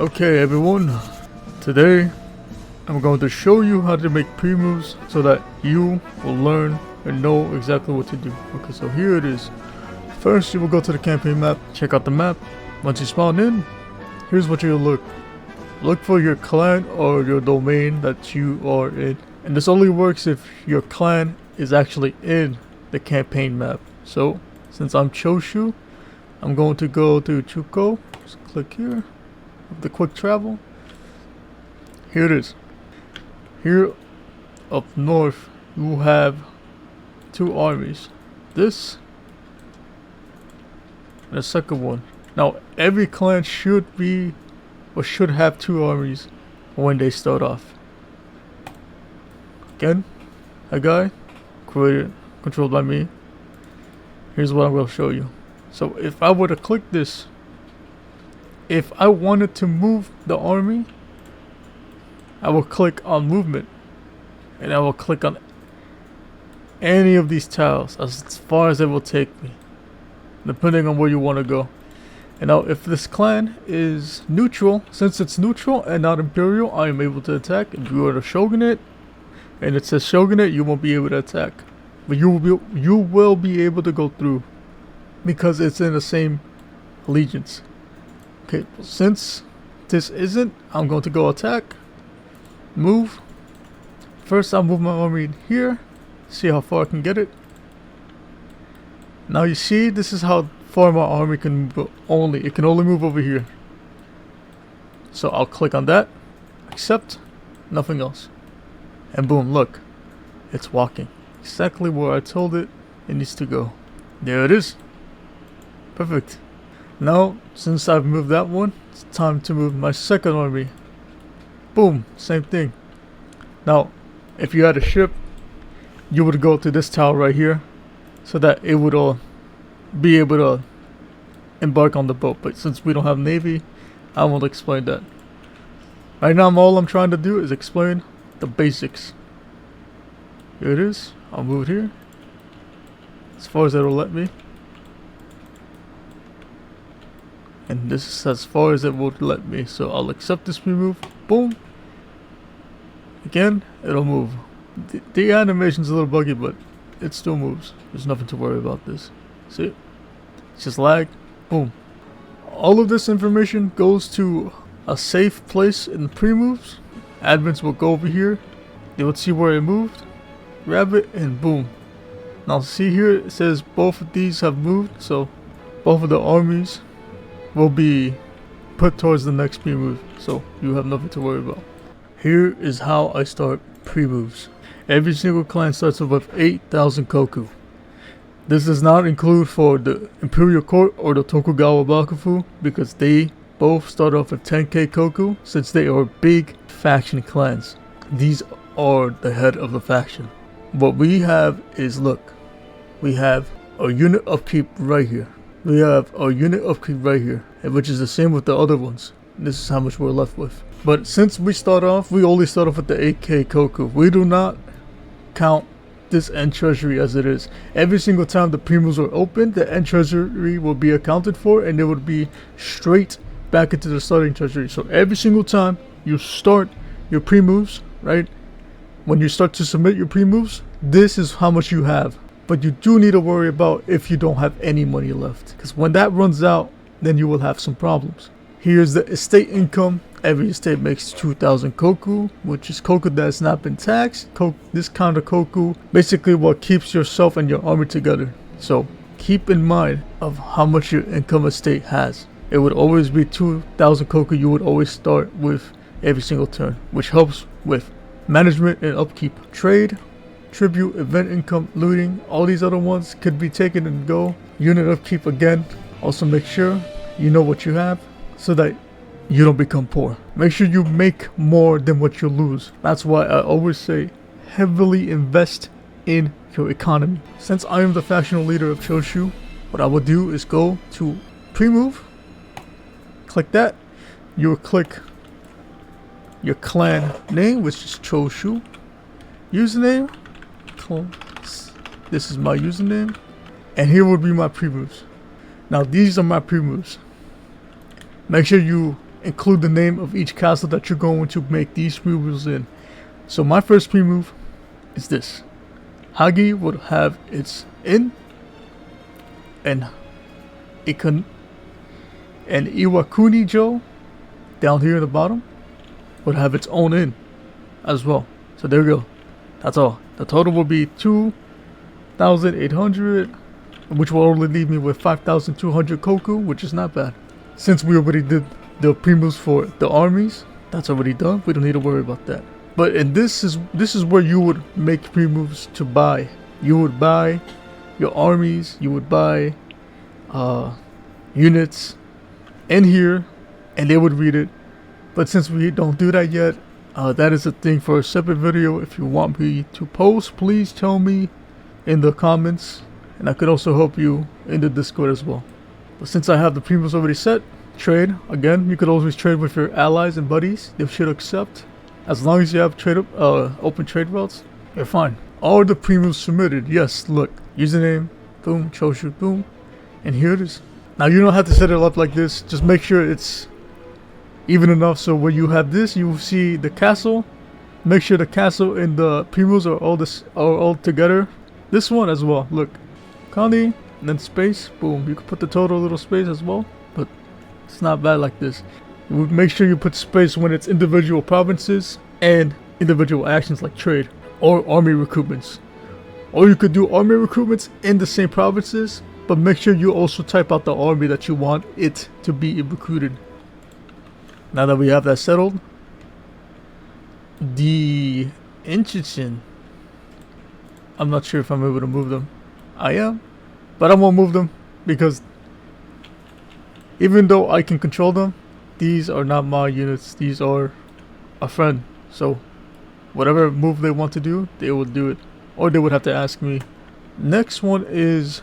Okay everyone, today I'm going to show you how to make pre-moves so that you will learn and know exactly what to do. Okay, so here it is. First you will go to the campaign map, check out the map. Once you spawn in, here's what you'll look for your clan or your domain that you are in, and this only works if your clan is actually in the campaign map. So since I'm Choshu, I'm going to go to Chuko. Just click here, the quick travel. Here it is. Here up north you have two armies, this and the second one. Now every clan should be or should have two armies when they start off. Again, a guy created, controlled by me. Here's what I'm going to show you. So if I were to click this, if I wanted to move the army, I will click on movement and I will click on any of these tiles as far as it will take me, depending on where you want to go. And now if this clan is neutral, since it's neutral and not imperial, I am able to attack. If you are the shogunate and it says shogunate, you won't be able to attack, but you will be able to go through because it's in the same allegiance. Okay, since this isn't, I'm going to go attack, move. First I'll move my army in here, see how far I can get it. Now you see, this is how far my army can move. It can only move over here. So I'll click on that, accept, nothing else. And boom, look, it's walking exactly where I told it needs to go. There it is. Perfect. Now, since I've moved that one, it's time to move my second army. Boom, same thing. Now, if you had a ship, you would go to this tower right here so that it would be able to embark on the boat. But since we don't have navy, I won't explain that. Right now, all I'm trying to do is explain the basics. Here it is. I'll move it here as far as it'll let me. And this is as far as it would let me. So I'll accept this move. Boom. Again, it'll move. The animation's a little buggy, but it still moves. There's nothing to worry about this. See? It's just lag. Boom. All of this information goes to a safe place in the pre-moves. Admins will go over here. They will see where it moved. Grab it and boom. Now see here, it says both of these have moved. So both of the armies will be put towards the next pre-move, so you have nothing to worry about. Here is how I start pre-moves. Every single clan starts off with 8,000 koku. This does not include for the Imperial Court or the Tokugawa Bakufu, because they both start off with 10k koku since they are big faction clans. These are the head of the faction. What we have is, look, we have a unit upkeep right here. We have our unit upkeep right here, which is the same with the other ones. This is how much we're left with. But since we start off, we only start off with the 8k koku. We do not count this end treasury as it is. Every single time the pre-moves are open, the end treasury will be accounted for and it would be straight back into the starting treasury. So every single time you start your pre-moves, right? When you start to submit your pre-moves, this is how much you have. But you do need to worry about if you don't have any money left, because when that runs out, then you will have some problems. Here's the estate income. Every estate makes 2,000 koku, which is koku that has not been taxed. This kind of koku, basically what keeps yourself and your army together. So keep in mind of how much your income estate has. It would always be 2,000 koku. You would always start with every single turn, which helps with management and upkeep. Trade, tribute, event income, looting, all these other ones could be taken and go. Unit upkeep again. Also make sure you know what you have so that you don't become poor. Make sure you make more than what you lose. That's why I always say heavily invest in your economy. Since I am the factional leader of Choshu, what I will do is go to pre-move, click that, you will click your clan name, which is Choshu, username, this is my username, and here would be my pre-moves. Now these are my pre-moves. Make sure you include the name of each castle that you're going to make these pre-moves in. So my first pre-move is this. Hagi would have its inn, and Iwakuni-jo down here at the bottom would have its own inn as well. So there we go. That's all. The total will be 2,800, which will only leave me with 5,200 koku, which is not bad. Since we already did the pre-moves for the armies, that's already done. We don't need to worry about that. But and this is where you would make pre-moves to buy. You would buy your armies, you would buy units in here, and they would read it. But since we don't do that yet, that is a thing for a separate video. If you want me to post, please tell me in the comments, and I could also help you in the Discord as well. But since I have the pre-moves already set, trade again. You could always trade with your allies and buddies. They should accept. As long as you have open trade routes, you're fine. All the pre-moves submitted. Yes, look. Username, boom, Choshu, boom. And here it is. Now you don't have to set it up like this. Just make sure it's even enough so when you have this, you will see the castle. Make sure the castle and the pre-moves are all together. This one as well. Look. Kandi, and then space, boom. You can put the total little space as well, but it's not bad like this. Make sure you put space when it's individual provinces and individual actions like trade or army recruitments. Or you could do army recruitments in the same provinces, but make sure you also type out the army that you want it to be recruited. Now that we have that settled, the Inchichen, I'm not sure if I'm able to move them. I am, but I won't move them because even though I can control them, these are not my units. These are a friend. So whatever move they want to do, they will do it. Or they would have to ask me. Next one is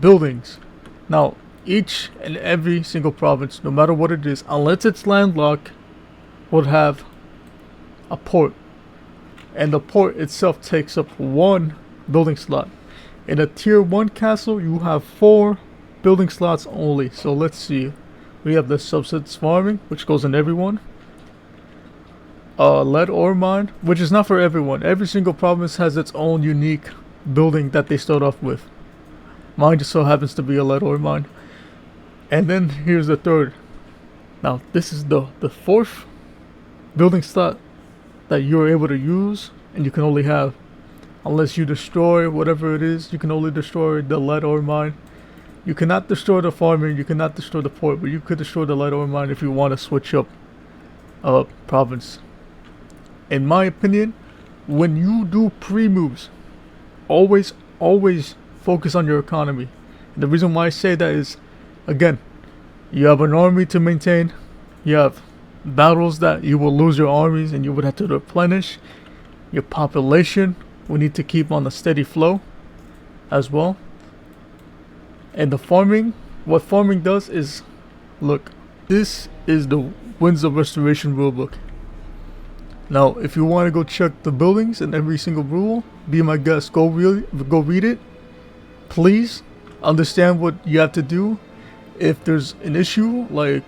buildings. Now, each and every single province, no matter what it is, unless it's landlocked, would have a port. And the port itself takes up 1 building slot. In a tier 1 castle, you have 4 building slots only. So let's see. We have the subsets farming, which goes in everyone. Lead ore mine, which is not for everyone. Every single province has its own unique building that they start off with. Mine just so happens to be a lead ore mine. And then here's the third. Now this is the 4th building slot that you're able to use, and you can only have, unless you destroy whatever it is, you can only destroy the lead ore mine. You cannot destroy the farming, you cannot destroy the port, but you could destroy the lead ore mine if you want to switch up province. In my opinion, when you do pre-moves, always focus on your economy. And the reason why I say that is, again, you have an army to maintain, you have battles that you will lose your armies and you would have to replenish. Your population we need to keep on a steady flow as well. And the farming, what farming does is, look, this is the Winds of Restoration rulebook. Now, if you want to go check the buildings and every single rule, be my guest, go read it. Please understand what you have to do. If there's an issue like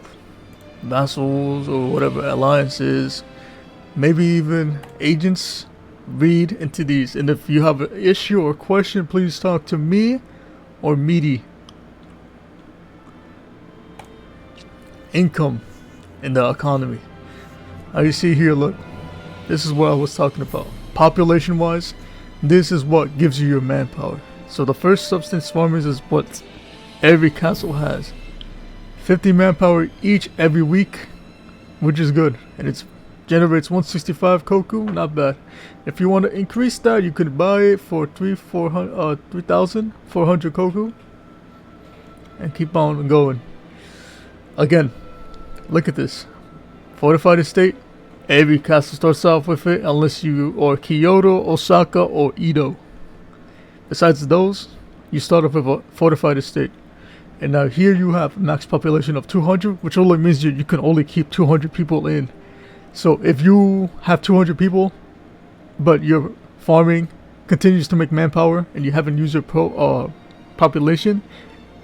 vassals or whatever alliances, maybe even agents, read into these. And if you have an issue or question, please talk to me or meaty. Income in the economy. Now you see here, look, this is what I was talking about. Population wise, this is what gives you your manpower. So the first substance farmers is what every castle has. 50 manpower each every week, which is good, and it generates 165 koku, not bad. If you want to increase that, you could buy it for 3,400 koku and keep on going. Again, look at this. Fortified estate, every castle starts off with it unless you are Kyoto, Osaka, or Edo. Besides those, you start off with a fortified estate. And now here you have max population of 200, which only means you can only keep 200 people in. So if you have 200 people, but your farming continues to make manpower and you haven't used your population,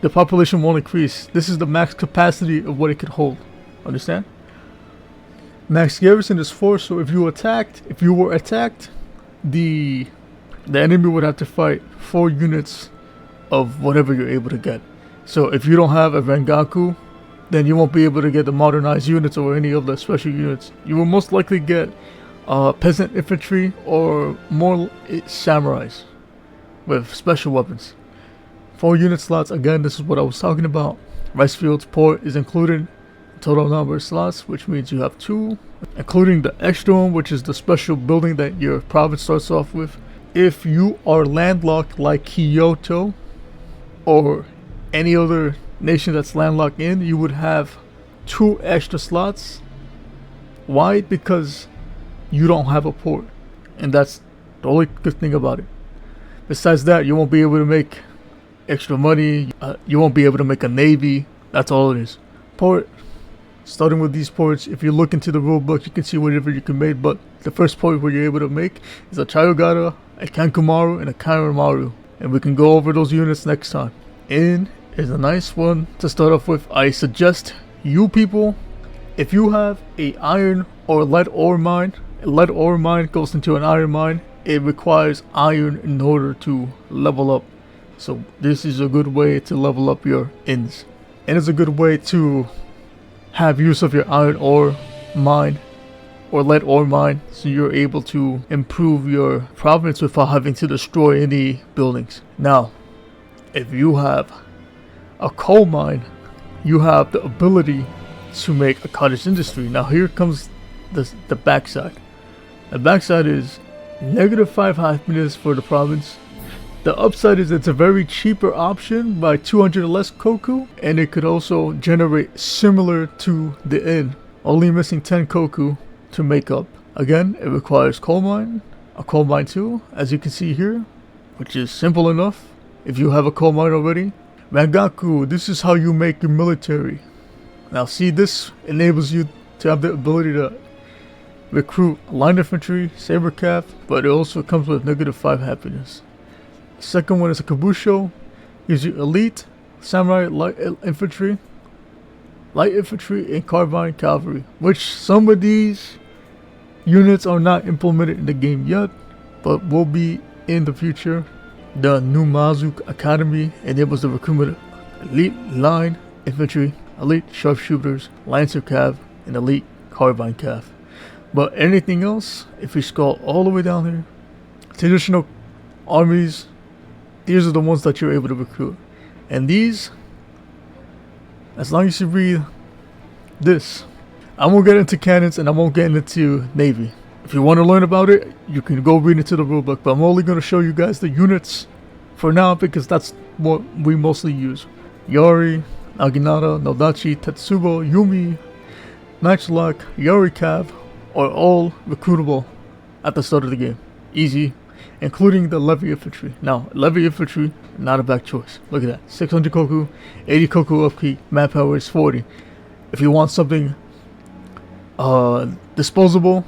the population won't increase. This is the max capacity of what it could hold. Understand? Max garrison is 4, so if you were attacked, the enemy would have to fight 4 units of whatever you're able to get. So if you don't have a Rengaku, then you won't be able to get the modernized units or any of the special units. You will most likely get peasant infantry or more samurais with special weapons. 4 unit slots, again, this is what I was talking about. Rice fields port is included. Total number of slots, which means you have 2, including the extra one, which is the special building that your province starts off with. If you are landlocked like Kyoto or any other nation that's landlocked in, you would have 2 extra slots. Why? Because you don't have a port, and that's the only good thing about it. Besides that, you won't be able to make extra money. You won't be able to make a navy. That's all it is. Port. Starting with these ports, if you look into the rule book, you can see whatever you can make, but the first port where you're able to make is a Chayogara, a Kankumaru, and a Kairomaru. And we can go over those units next time. In is a nice one to start off with. I suggest you people, if you have a iron or lead ore mine, a lead ore mine goes into an iron mine. It requires iron in order to level up. So this is a good way to level up your inns. And it's a good way to have use of your iron ore mine or lead ore mine, so you're able to improve your province without having to destroy any buildings. Now, if you have a coal mine, you have the ability to make a cottage industry. Now here comes the backside. The backside is -5 happiness for the province. The upside is it's a very cheaper option by 200 less koku, and it could also generate similar to the inn, only missing 10 koku to make up. Again, it requires coal mine, a coal mine too, as you can see here, which is simple enough if you have a coal mine already. Rangaku, this is how you make your military. Now see, this enables you to have the ability to recruit line infantry, saber cav, but it also comes with -5 happiness. Second one is a Kabusho. Gives you elite, samurai, light infantry, and carbine cavalry. Which some of these units are not implemented in the game yet, but will be in the future. The Numazu Academy enables the recruitment of elite line infantry, elite sharpshooters, lancer cav, and elite carbine cav. But anything else, if we scroll all the way down here, traditional armies, these are the ones that you're able to recruit. And these, as long as you read this, I won't get into cannons and I won't get into navy. If you want to learn about it, you can go read into the rulebook, but I'm only going to show you guys the units for now because that's what we mostly use. Yari, Naginata, Nodachi, Tetsubo, Yumi, Matchlock, Yari Cav are all recruitable at the start of the game. Easy. Including the levy infantry. Now, levy infantry, not a bad choice. Look at that. 600 koku, 80 koku upkeep, manpower is 40. If you want something disposable,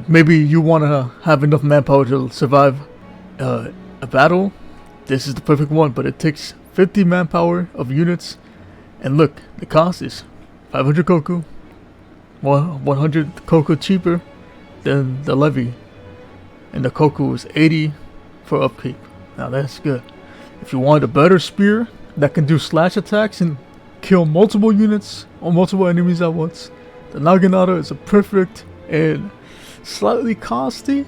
maybe you want to have enough manpower to survive a battle, this is the perfect one, but it takes 50 manpower of units. And look, the cost is 500 koku, 100 koku cheaper than the levy. And the koku is 80 for upkeep. Now that's good. If you want a better spear that can do slash attacks and kill multiple units or multiple enemies at once, the Naginata is a perfect and slightly costly,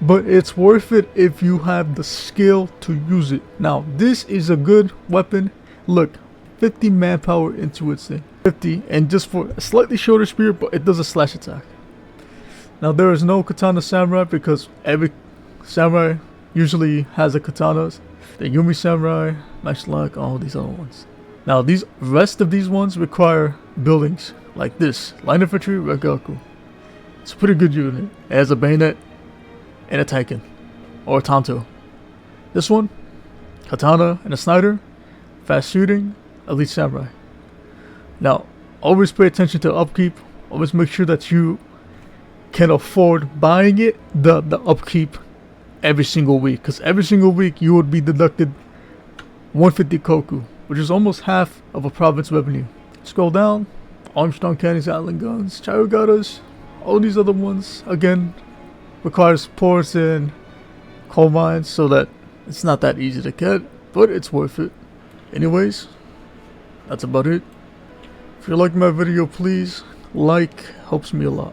but it's worth it if you have the skill to use it. Now this is a good weapon. Look, 50 manpower into its thing. 50, and just for a slightly shorter spear, but it does a slash attack. Now there is no katana samurai because every samurai usually has a katana. The Yumi samurai, Matchlock, all these other ones. Now these rest of these ones require buildings like this. Line infantry, Regaku. It's a pretty good unit. It has a bayonet and a tankin, or tanto. This one, katana and a sniper, fast shooting, elite samurai. Now always pay attention to upkeep. Always make sure that you can afford buying it, the upkeep every single week, because every single week you would be deducted 150 koku. which is almost half of a province revenue. Scroll down, Armstrong County's Island Guns, Chiragatas, all these other ones, again, requires ports and coal mines, so that it's not that easy to get, but it's worth it. Anyways, that's about it. If you like my video, please like, helps me a lot.